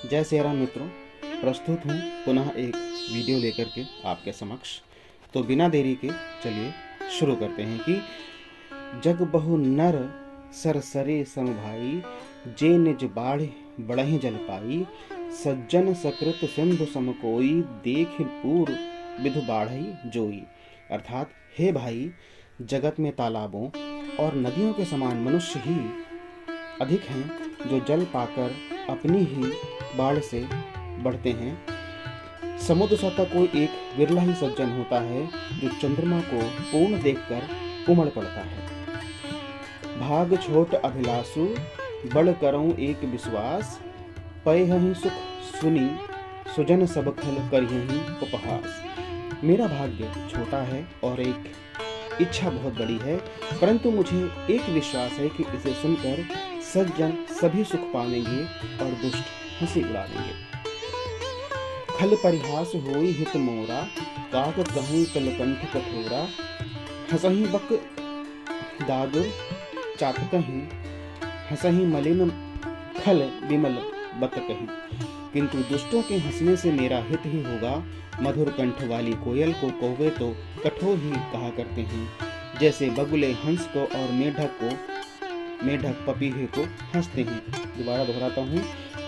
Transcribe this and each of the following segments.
जय सिया राम मित्रों, प्रस्तुत हूँ पुनः एक वीडियो लेकर के आपके समक्ष। तो बिना देरी के चलिए शुरू करते हैं कि जग बहु नर सरसरे समभाई, जे निज बाढ़ बढ़हि जल पाई। सज्जन सकृत सिंधु सम कोई, देख पूर विधु बाढ़ई जोई। अर्थात हे भाई, जगत में तालाबों और नदियों के समान मनुष्य ही अधिक हैं जो जल पाकर अपनी ही बाढ़ से बढ़ते हैं। समुद्र सतह कोई एक विरला ही सज्जन होता है जो चंद्रमा को पूर्ण देखकर उमड़ पड़ता है। भाग छोट अभिलाषु, बड़ करऊं एक विश्वास। पयहि सुख सुनी, सुजन सब खल करिहि उपहास। मेरा भाग्य छोटा है और एक इच्छा बहुत बड़ी है, परंतु मुझे एक विश्वास है कि इसे सुनकर सज्जन सभी सुख पाएंगे और दुष्ट हंसी उड़ाएंगे। खल परिहास होई हित मोरा, काक कहूँ कलकंठ कठोरा। हंसहि बक दादुर चातकहि, हंसहि मलिन खल विमल बत कही। किंतु दुष्टों के हंसने से मेरा हित ही होगा। मधुर कंठ वाली कोयल को कौवे तो कठोर ही कहा करते हैं, जैसे बगुले हंस को और मेढक पपीहे को हंसते हैं। दोबारा दोहराता हूँ,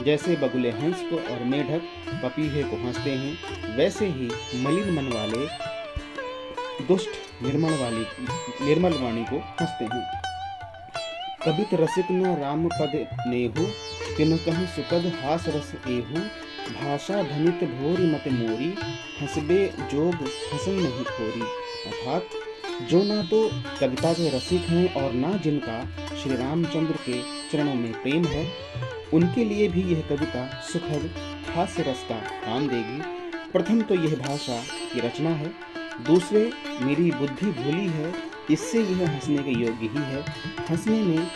जैसे बगुले हंस को और मेढक पपीहे को हंसते हैं, वैसे ही मलिन मन वाले दुष्ट निर्मल वाणी को हंसते हैं। कबित रसिक न राम पद नेहु, तिन कहु सुकद हास रस एहु। भाषा धनित भोरी मत मोरी, हंसबे जोग हंसन नहीं खोरी। अर्थात जो ना तो कविता के रसिक हैं और ना जिनका श्री रामचंद्र के चरणों में प्रेम है, उनके लिए भी यह कविता सुखद हास्य रस का काम देगी। प्रथम तो यह भाषा की रचना है, दूसरे मेरी बुद्धि भूली है, इससे यह हंसने के योग्य ही है। हंसने में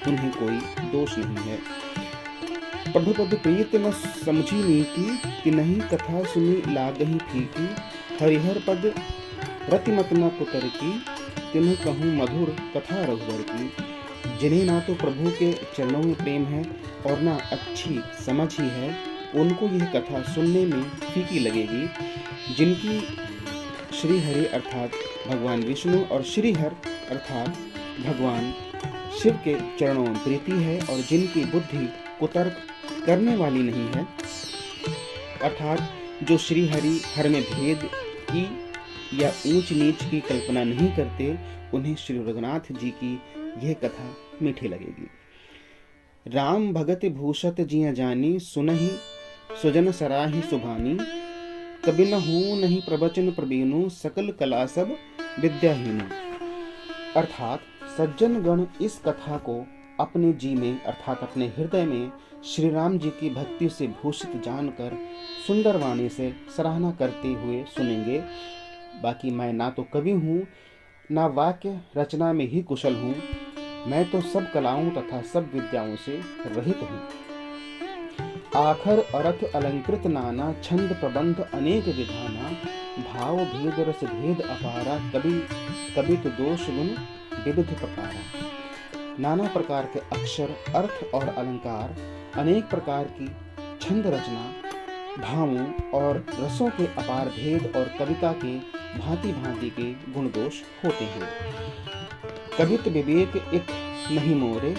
उन्हें कोई दोष नहीं है। प्रभु पद प्रीत न समझी नीति, तिनहि कथा सुनी लागहि फीकी। हरिहर पद रतिमत न पुतर की, तिन्ह कहूँ मधुर कथा रघुवर की। जिन्हें ना तो प्रभु के चरणों में प्रेम है और ना अच्छी समझ ही है, उनको यह कथा सुनने में फीकी लगेगी। जिनकी श्री हरि अर्थात भगवान विष्णु और श्रीहर अर्थात भगवान शिव के चरणों में प्रीति है और जिनकी बुद्धि कुतर्क करने वाली नहीं है, अर्थात जो श्री हरि हर में भेद की या ऊंच नीच की कल्पना नहीं करते, उन्हें श्री रघुनाथ जी की यह कथा मीठी लगेगी। राम भगत भूषत जिया जानी, सुनहि सुजन सराहि सुभानी। कबि न हूँ नहीं प्रवचन प्रवीणु, सकल कला सब विद्याहीनु। अर्थात सज्जन गण इस कथा को अपने जी में अर्थात अपने हृदय में श्री राम जी की भक्ति से भूषित जानकर सुंदर वाणी से सराहना करते हुए सुनेंगे। बाकी मैं ना तो कवि हूँ, ना वाक्य रचना में ही कुशल हूँ, मैं तो सब कलाओं तथा सब विद्याओं से रहित हूँ। आखर अर्थ अलंकृत नाना, छंद प्रबंध अनेक विधाना। भाव भेद रस भेद अपारा, कवि तो दोष गुण विविध प्रकारा। नाना प्रकार के अक्षर, अर्थ और अलंकार, अनेक प्रकार की छंद रचना, भावों और रसों के अपार भेद और कविता के भांति भांति के गुण दोष होते हैं। कवित विवेक एक नहीं मोरे,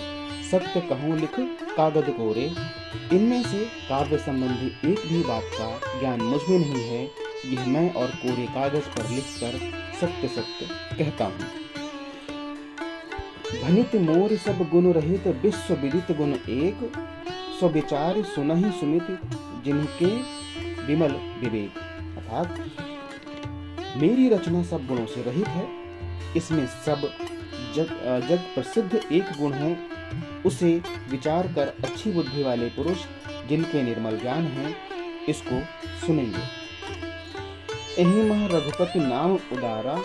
सत्य कहूँ लिख कागद कोरे। इनमें से काव्य संबंधी एक भी बात का ज्ञान मुझ में नहीं है, यह मैं और कोरे कागज पर लिखकर सत्य सत्य कहता हूँ। भनित मोर सब गुण रहित, विश्व विदित गुण एक। सो विचार सुनहि सुमित, जिनके विमल विवेक। अर्थात मेरी रचना सब गुणों से रहित है, इसमें सब जग प्रसिद्ध एक गुण है, उसे विचार कर अच्छी बुद्धि वाले पुरुष जिनके निर्मल ज्ञान है, इसको सुनेंगे। एहि मह रघुपति नाम उदारा,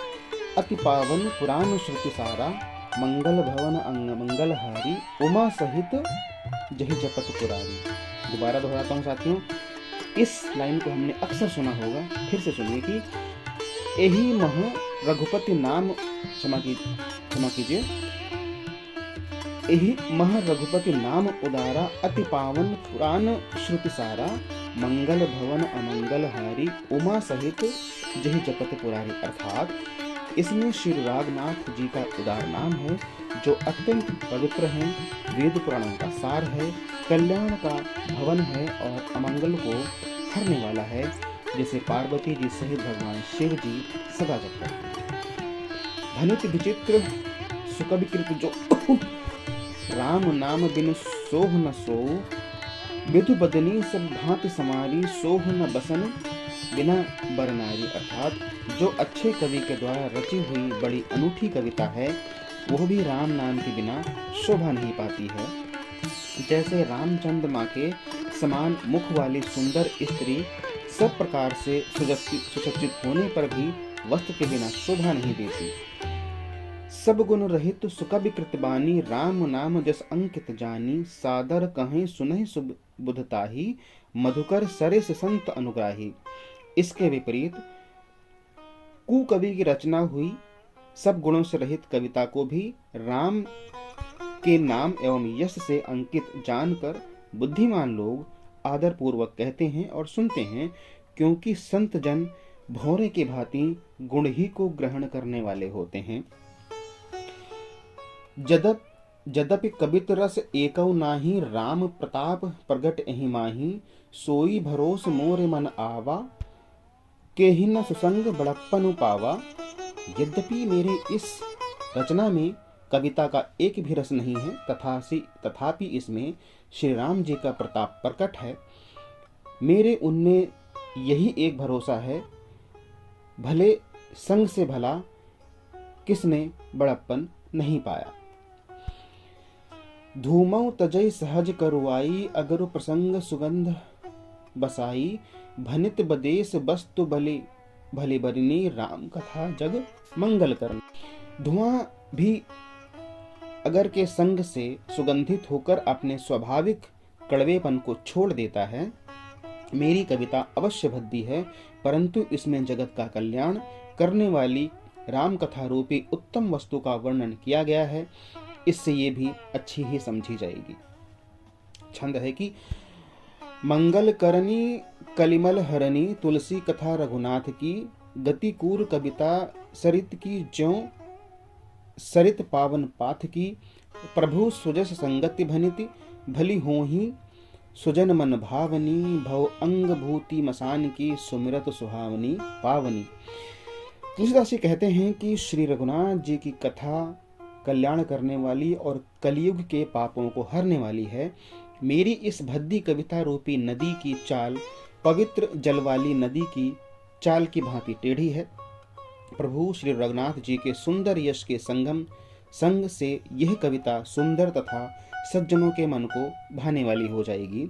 अति पावन पुराण श्रुति सारा। मंगल भवन अंग मंगल हारी, उमा सहित जहि जपत पुरारी। दोबारा दोहराता हूँ साथियों, इस लाइन को हमने अक्सर सुना होगा, फिर से सुनिए कि एहि मह रघुपति नाम क्षमा कीजिए यही मह रघुपति नाम उदारा, अति पावन पुराण श्रुति सारा, मंगल भवन अमंगल हारी, उमा सहित जहि जपत पुरारी। अर्थात इसमें श्री रागनाथ जी का उदार नाम है, जो अत्यंत पवित्र है, वेद पुराणों का सार है, कल्याण का भवन है और अमंगल को हरने वाला है, जिसे पार्वती जी सहित भगवान शिव जी सदा जपते हैं। भनित विचित्र सुकविकृत जो राम नाम बिन सोह न सोऊ, विधु बदनी सब भांति समारी, सोह न बसन बिना बरनारी। अर्थात जो अच्छे कवि के द्वारा रची हुई बड़ी अनूठी कविता है, वह भी राम नाम के बिना शोभा नहीं पाती है। जैसे रामचंद्र माँ के समान मुख वाली सुंदर स्त्री सब प्रकार से सुसज्जित होने पर भी वस्त्र के बिना शोभा नहीं देती। सब गुण रहित सुकवि कृतबानी, राम नाम जस अंकित जानी, सादर कहें सुनहि सुबुधताही, मधुकर सरिस संत अनुग्राही। इसके विपरीत कुकवि की रचना हुई सब गुणों से रहित कविता को भी राम के नाम एवं यश से अंकित जानकर बुद्धिमान लोग आदर पूर्वक कहते हैं और सुनते हैं, क्योंकि संत जन भौरे के भांति गुण ही को ग्रहण करने वाले होते हैं। जदपि कबित रस एकौ नाही, राम प्रताप प्रगट एहि माही, सोई भरोस मोर मन आवा, केहि न सुसंग बड़प्पन पावा। यद्यपि मेरे इस रचना में कविता का एक भी रस नहीं है, तथापि इसमें श्री राम जी का प्रताप प्रकट है। मेरे उनमें यही एक भरोसा है, भले संग से भला किसने बड़प्पन नहीं पाया। धूमौ तजय सहज करुआई, अगरु प्रसंग सुगंध बसाई, भनित बदेश वस्तु भले बरिनी, राम कथा जग मंगल करन। धुआं भी अगर के संग से सुगंधित होकर अपने स्वाभाविक कड़वेपन को छोड़ देता है। मेरी कविता अवश्य भद्दी है, परंतु इसमें जगत का कल्याण करने वाली राम कथा रूपी उत्तम वस्तु का वर्णन किया गया है, इससे ये भी अच्छी ही समझी जाएगी। छंद है कि मंगल करनी कलिमल हरनी, तुलसी कथा रघुनाथ की, गति कूर कविता सरित की, ज्यों सरित पावन पाथ की, प्रभु सुजस संगति भनिति, भली होही सुजन मन भावनी, भव अंग भूति मसान की, सुमिरत सुहावनी पावनी। तुलसीदास जी कहते हैं कि श्री रघुनाथ जी की कथा कल्याण करने वाली और कलयुग के पापों को हरने वाली है। मेरी इस भद्दी कविता रूपी नदी की चाल पवित्र जल वाली नदी की चाल की भांति टेढ़ी है। प्रभु श्री रघुनाथ जी के सुंदर यश के संग से यह कविता सुंदर तथा सज्जनों के मन को भाने वाली हो जाएगी।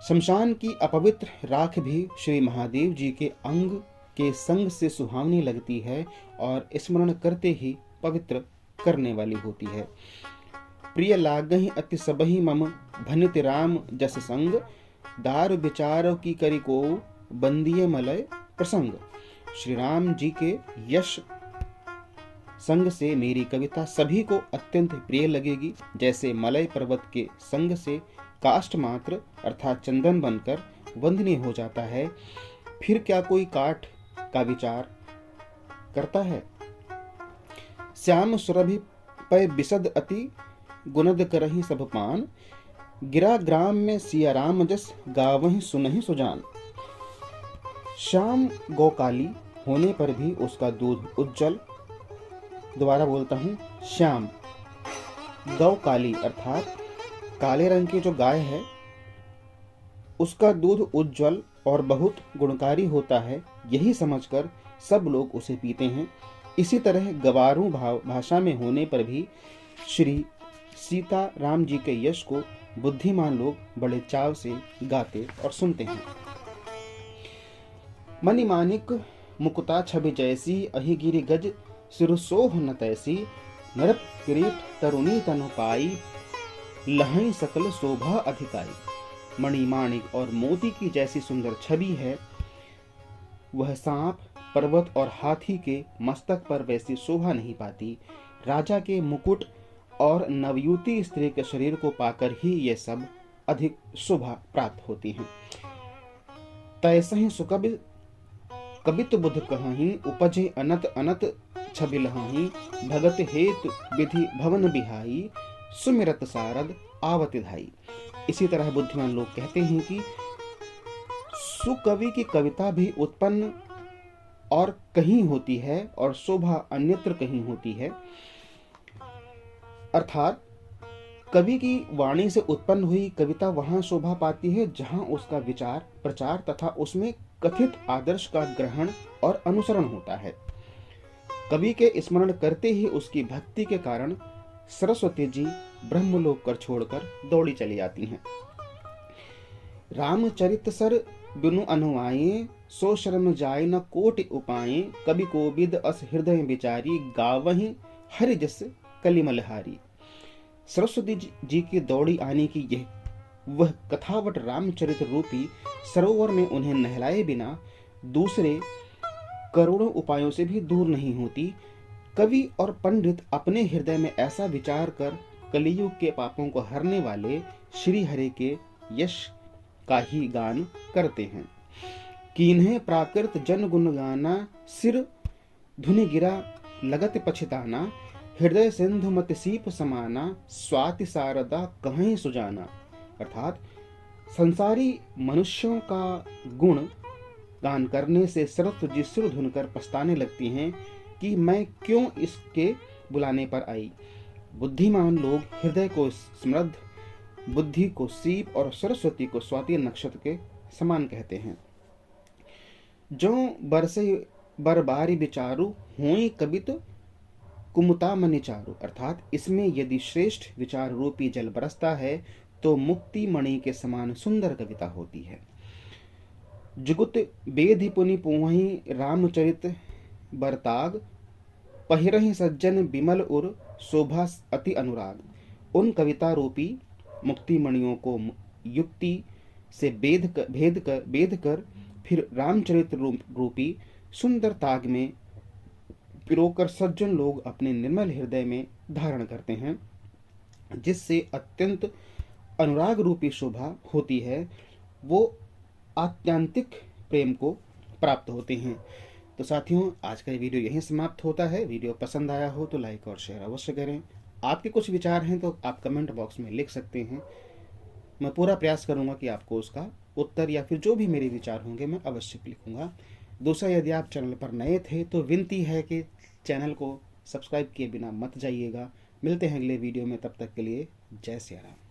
शमशान की अपवित्र राख भी श्री महादेव जी के अंग के संग से सुहावनी लगती है और स्मरण करते ही पवित्र करने वाली होती है। प्रिय लागहि अति सबहि मम, भनित राम जस संग, दार विचार की करी को, बंदिये मलय प्रसंग। श्री राम जी के यश संग से मेरी कविता सभी को अत्यंत प्रिय लगेगी। जैसे मलय पर्वत के संग से काष्ठ मात्र अर्थात चंदन बनकर वंदनीय हो जाता है, फिर क्या कोई काठ का विचार करता है। श्याम सुरभि पै बिसद अति, गुनद करहि सब पान, गिरा ग्राम में सिया राम जस, गावहि सुनहि सुजान। श्याम गौकाली होने पर भी उसका दूध उज्जवल, दोबारा बोलता हूँ, श्याम गौ काली अर्थात काले रंग की जो गाय है उसका दूध उज्जवल और बहुत गुणकारी होता है, यही समझकर सब लोग उसे पीते हैं। इसी तरह गवारू भाषा में होने पर भी श्री सीता राम जी के यश को बुद्धिमान लोग बड़े चाव से गाते और सुनते हैं। मणिमाणिक मुकुता छवि जैसी, अहिगिरि गज सिरसोह न तैसी, नरप किरीट तरुणी तनु पाई, लहई सकल शोभा अधिकाई। मणिमाणिक और मोती की जैसी सुंदर छवि है, वह सांप पर्वत और हाथी के मस्तक पर वैसी शोभा नहीं पाती। राजा के मुकुट और नवयुवती स्त्री के शरीर को पाकर ही ये सब अधिक शोभा प्राप्त होती हैं। तैसे ही सुकवि कबित बुध कहहीं, उपजे अनत अनत छबिलहीं, भगत हेतु विधि भवन बिहाई, सुमिरत सारद आवति धाई। इसी तरह बुद्धिमान लोग कहते हैं कि सुकवि की कविता भी उत्पन्न और कहीं होती है और शोभा अन्यत्र कहीं होती है। अर्थात कवि की वाणी से उत्पन्न हुई कविता वहां शोभा पाती है जहां उसका विचार प्रचार तथा उसमें कथित आदर्श का ग्रहण और अनुसरण होता है। कवि के स्मरण करते ही उसकी भक्ति के कारण सरस्वती जी ब्रह्मलोक कर छोड़कर दौड़ी चली जाती हैं। रामचरित सर बिनु अनुआये, सो शर्म जाय न कोटि उपाये, कवि कोविद अस हृदय विचारी, गावहीं हरि जस कलिमलहारी। सरस्वती जी की दौड़ी आने की यह वह कथावट रामचरित रूपी सरोवर में उन्हें नहलाए बिना दूसरे करोड़ों उपायों से भी दूर नहीं होती। कवि और पंडित अपने हृदय में ऐसा विचार कर कलियुग के पापों को हरने वाले श्री हरि के यश का ही गान करते हैं। कीन्हे प्राकृत जन गुण गाना, सिर धुनि गिरा लगत पछताना, हृदय सिंधु मत सीप समाना, स्वाति सारदा कहीं सुजाना। अर्थात संसारी मनुष्यों का गुण गान करने से सरस्वती जी सिर धुनकर पछताने लगती हैं कि मैं क्यों इसके बुलाने पर आई। बुद्धिमान लोग हृदय को समृद्ध, बुद्धि को सीप और सरस्वती को स्वाति नक्षत्र के समान कहते हैं। जो बरसे बरबारी विचारू, हुई कवित कुमुता मनि चारु। अर्थात इसमें यदि श्रेष्ठ विचार रूपी जल बरसता है तो मुक्ति मणि के समान सुंदर कविता होती है। जुगुत बेधि पुनि पुहि, रामचरित बरताग, पहिरहि सज्जन विमल उर, शोभा अति अनुराग। उन कविता रूपी मुक्ति मणियों को युक्ति से भेद कर फिर रामचरित रूपी सुंदर ताग में पिरोकर सज्जन लोग अपने निर्मल हृदय में धारण करते हैं, जिससे अत्यंत अनुराग रूपी शोभा होती है। वो आत्यांतिक प्रेम को प्राप्त होते हैं। तो साथियों, आज का ये वीडियो यहीं समाप्त होता है। वीडियो पसंद आया हो तो लाइक और शेयर अवश्य करें। आपके कुछ विचार हैं तो आप कमेंट बॉक्स में लिख सकते हैं। मैं पूरा प्रयास करूंगा कि आपको उसका उत्तर या फिर जो भी मेरे विचार होंगे मैं अवश्य लिखूंगा। दूसरा, यदि आप चैनल पर नए थे तो विनती है कि चैनल को सब्सक्राइब किए बिना मत जाइएगा। मिलते हैं अगले वीडियो में, तब तक के लिए जय सिया राम।